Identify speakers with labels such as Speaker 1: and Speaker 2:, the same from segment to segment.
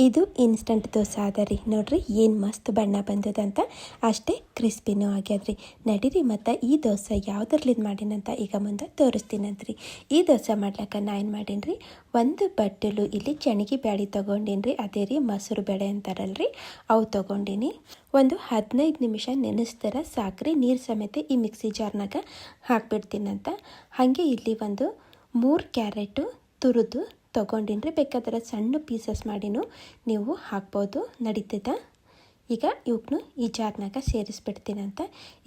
Speaker 1: ಇದು ಇನ್ಸ್ಟಂಟ್ ದೋಸೆ ಅದ ರೀ. ನೋಡ್ರಿ ಏನು ಮಸ್ತ್ ಬಣ್ಣ ಬಂದದಂತ, ಅಷ್ಟೇ ಕ್ರಿಸ್ಪಿನೂ ಆಗ್ಯದ್ರಿ. ನಡೀರಿ ಮತ್ತು ಈ ದೋಸೆ ಯಾವುದ್ರಲ್ಲಿಂದ ಮಾಡೀನಂತ ಈಗ ಮುಂದೆ ತೋರಿಸ್ತೀನಂತ್ರಿ. ಈ ದೋಸೆ ಮಾಡ್ಲಿಕ್ಕೆ ನಾ ಏನು ಮಾಡೀನಿ, ಒಂದು ಬಟ್ಟಲು ಇಲ್ಲಿ ಚಣಿಗೆ ಬ್ಯಾಳಿ ತೊಗೊಂಡಿನಿ. ಅದೇ ರೀ ಮೊಸರು ಬೇಳೆ ಅಂತಾರಲ್ರಿ, ಅವು ತೊಗೊಂಡಿನಿ. ಒಂದು 15 ನಿಮಿಷ ನೆನೆಸ್ತಾರ ಸಾಕ್ರಿ. ನೀರು ಸಮೇತ ಈ ಮಿಕ್ಸಿ ಜಾರ್ನಾಗ ಹಾಕ್ಬಿಡ್ತೀನಂತ. ಹಾಗೆ ಇಲ್ಲಿ ಒಂದು 3 ಕ್ಯಾರೆಟು ತುರಿದು ತೊಗೊಂಡಿನಿ. ಬೇಕಾದ್ರೆ ಸಣ್ಣ ಪೀಸಸ್ ಮಾಡಿನೂ ನೀವು ಹಾಕ್ಬೋದು, ನಡೀತದ. ಈಗ ಇವಕ್ಕೂ ಈ ಜಾರ್ನಾಗ ಸೇರಿಸ್ಬಿಡ್ತೀನಂತ.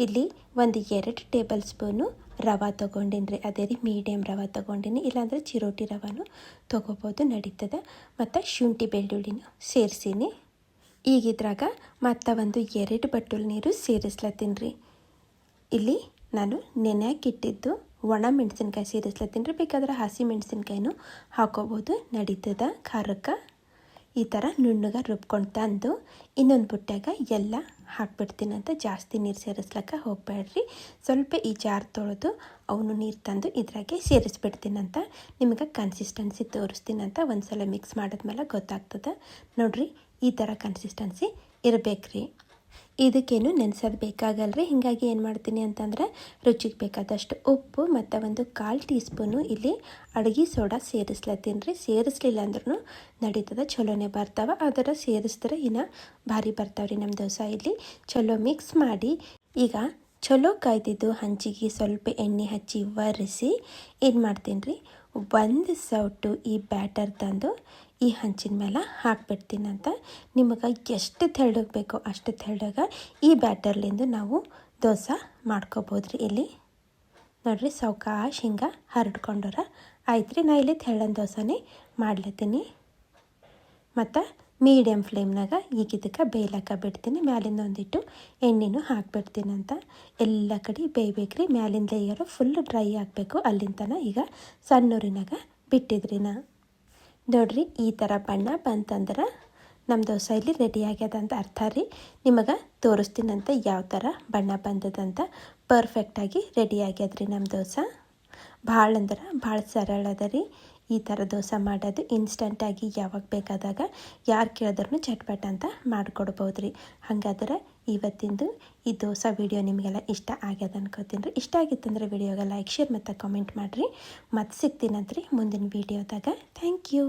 Speaker 1: ಇಲ್ಲಿ ಒಂದು 2 ಟೇಬಲ್ ಸ್ಪೂನು ರವೆ ತೊಗೊಂಡಿನಿ. ಅದೇ ರೀ ಮೀಡಿಯಮ್ ರವೆ ತೊಗೊಂಡಿನಿ, ಇಲ್ಲಾಂದರೆ ಚಿರೋಟಿ ರವೆನೂ ತೊಗೋಬೋದು, ನಡೀತದ. ಮತ್ತು ಶುಂಠಿ ಬೆಳ್ಳುಳ್ಳಿನೂ ಸೇರಿಸೀನಿ. ಈಗ ಇದ್ರಾಗ ಮತ್ತು ಒಂದು 2 ಬಟ್ಟಲು ನೀರು ಸೇರಿಸ್ಲತ್ತೀನಿ ರೀ. ಇಲ್ಲಿ ನಾನು ನೆನೆಯಾಕಿಟ್ಟಿದ್ದು ಒಣ ಮೆಣಸಿನ್ಕಾಯಿ ಸೇರಿಸ್ಲತ್ತೀನಿ ರೀ. ಬೇಕಾದ್ರೆ ಹಸಿ ಮೆಣಸಿನ್ಕಾಯಿನೂ ಹಾಕೋಬೋದು, ನಡೀತದ. ಖಾರಕ್ಕೆ ಈ ಥರ ನುಣ್ಣಗೆ ರುಬ್ಕೊಂಡು ತಂದು ಇನ್ನೊಂದು ಬುಟ್ಟ್ಯಾಗ ಎಲ್ಲ ಹಾಕ್ಬಿಡ್ತೀನಂತ. ಜಾಸ್ತಿ ನೀರು ಸೇರಿಸ್ಲಕ್ಕ ಹೋಗಬೇಡ್ರಿ. ಸ್ವಲ್ಪ ಈ ಜಾರ್ ತೊಳೆದು ಅವನು ನೀರು ತಂದು ಇದ್ರಾಗೆ ಸೇರಿಸ್ಬಿಡ್ತೀನಂತ. ನಿಮಗೆ ಕನ್ಸಿಸ್ಟೆನ್ಸಿ ತೋರಿಸ್ತೀನಂತ. ಒಂದು ಸಲ ಮಿಕ್ಸ್ ಮಾಡಿದ್ಮೇಲೆ ಗೊತ್ತಾಗ್ತದೆ. ನೋಡಿರಿ, ಈ ಥರ ಕನ್ಸಿಸ್ಟೆನ್ಸಿ ಇರಬೇಕ್ರಿ. ಇದಕ್ಕೇನು ನೆನೆಸೋದು ಬೇಕಾಗಲ್ರಿ. ಹೀಗಾಗಿ ಏನು ಮಾಡ್ತೀನಿ ಅಂತಂದ್ರೆ, ರುಚಿಗೆ ಬೇಕಾದಷ್ಟು ಉಪ್ಪು ಮತ್ತು ಒಂದು 1/4 ಟೀ ಸ್ಪೂನು ಇಲ್ಲಿ ಅಡುಗೆ ಸೋಡಾ ಸೇರಿಸ್ಲತ್ತೀನಿ ರೀ. ಸೇರಿಸ್ಲಿಲ್ಲ ಅಂದ್ರೂ ನಡೀತದೆ, ಚಲೋನೇ ಬರ್ತಾವೆ. ಅದರ ಸೇರಿಸಿದ್ರೆ ಇನ್ನು ಭಾರಿ ಬರ್ತಾವ್ರಿ ನಮ್ಮ ದೋಸೆ. ಇಲ್ಲಿ ಚಲೋ ಮಿಕ್ಸ್ ಮಾಡಿ ಈಗ ಚಲೋ ಕಾಯ್ದಿದ್ದು ಹಂಚಿಗೆ ಸ್ವಲ್ಪ ಎಣ್ಣೆ ಹಚ್ಚಿ ಒರೆಸಿ ಏನು ಮಾಡ್ತೀನಿ ರೀ, ಒಂದು ಸೌಟು ಈ ಬ್ಯಾಟರ್ ತಂದು ಈ ಹಂಚಿನ ಮೇಲೆ ಹಾಕ್ಬಿಡ್ತೀನಂತ. ನಿಮಗೆ ಎಷ್ಟು ತೆಳ್ಳಗೆ ಬೇಕೋ ಅಷ್ಟು ತೆಳ್ಳಗೆ ಈ ಬ್ಯಾಟರ್ಲಿಂದ ನಾವು ದೋಸೆ ಮಾಡ್ಕೋಬೋದು ರೀ. ಇಲ್ಲಿ ನೋಡಿರಿ, ಸಾವಕಾಶ ಹಿಂಗೆ ಹರಡ್ಕೊಂಡರ ಆಯ್ತು ರೀ. ನಾ ಇಲ್ಲಿ ತೆಳ್ಳನ ದೋಸೆನೇ ಮಾಡ್ಲತ್ತೀನಿ. ಮತ್ತು ಮೀಡಿಯಮ್ ಫ್ಲೇಮ್ನಾಗ ಈಗ ಇದಕ್ಕೆ ಬೇಯ್ಲಕ್ಕ ಬಿಡ್ತೀನಿ. ಮ್ಯಾಲಿಂದ ಒಂದಿಟ್ಟು ಎಣ್ಣೆನೂ ಹಾಕ್ಬಿಡ್ತೀನಂತ. ಎಲ್ಲ ಕಡೆ ಬೇಯ್ಬೇಕ್ರಿ. ಮ್ಯಾಲಿಂದ ಲೇಯರು ಫುಲ್ ಡ್ರೈ ಆಗಬೇಕು. ಅಲ್ಲಿಂದನ ಈಗ ಸಣ್ಣೂರಿನಾಗ ಬಿಟ್ಟಿದ್ರಿ ನಾ. ನೋಡ್ರಿ, ಈ ಥರ ಬಣ್ಣ ಬಂತಂದ್ರೆ ನಮ್ಮ ದೋಸೆ ಇಲ್ಲಿ ರೆಡಿ ಆಗ್ಯದ ಅಂತ ಅರ್ಥ ರೀ. ನಿಮಗೆ ತೋರಿಸ್ತೀನಂತ ಯಾವ ಥರ ಬಣ್ಣ ಬಂದದಂತ. ಪರ್ಫೆಕ್ಟಾಗಿ ರೆಡಿ ಆಗ್ಯದ್ರಿ ನಮ್ಮ ದೋಸೆ. ಭಾಳ ಅಂದ್ರೆ ಭಾಳ ಸರಳ ಅದ ರೀ ಈ ಥರ ದೋಸೆ ಮಾಡೋದು. ಇನ್ಸ್ಟಂಟಾಗಿ ಯಾವಾಗ ಬೇಕಾದಾಗ ಯಾರು ಕೇಳಿದ್ರೂ ಚಟ್ಪಟ್ ಅಂತ ಮಾಡಿಕೊಡ್ಬೋದು ರೀ. ಹಾಗಾದ್ರೆ ಇವತ್ತಿಂದು ಈ ದೋಸೆ ವಿಡಿಯೋ ನಿಮಗೆಲ್ಲ ಇಷ್ಟ ಆಗ್ಯದ ಅನ್ಕೋತೀನಿ ರೀ. ಇಷ್ಟ ಆಗಿತ್ತಂದ್ರೆ ವಿಡಿಯೋಗೆ ಲೈಕ್, ಶೇರ್ ಮತ್ತು ಕಾಮೆಂಟ್ ಮಾಡಿರಿ. ಮತ್ತೆ ಸಿಗ್ತೀನಂತ್ರಿ ಮುಂದಿನ ವಿಡಿಯೋದಾಗ. Thank you.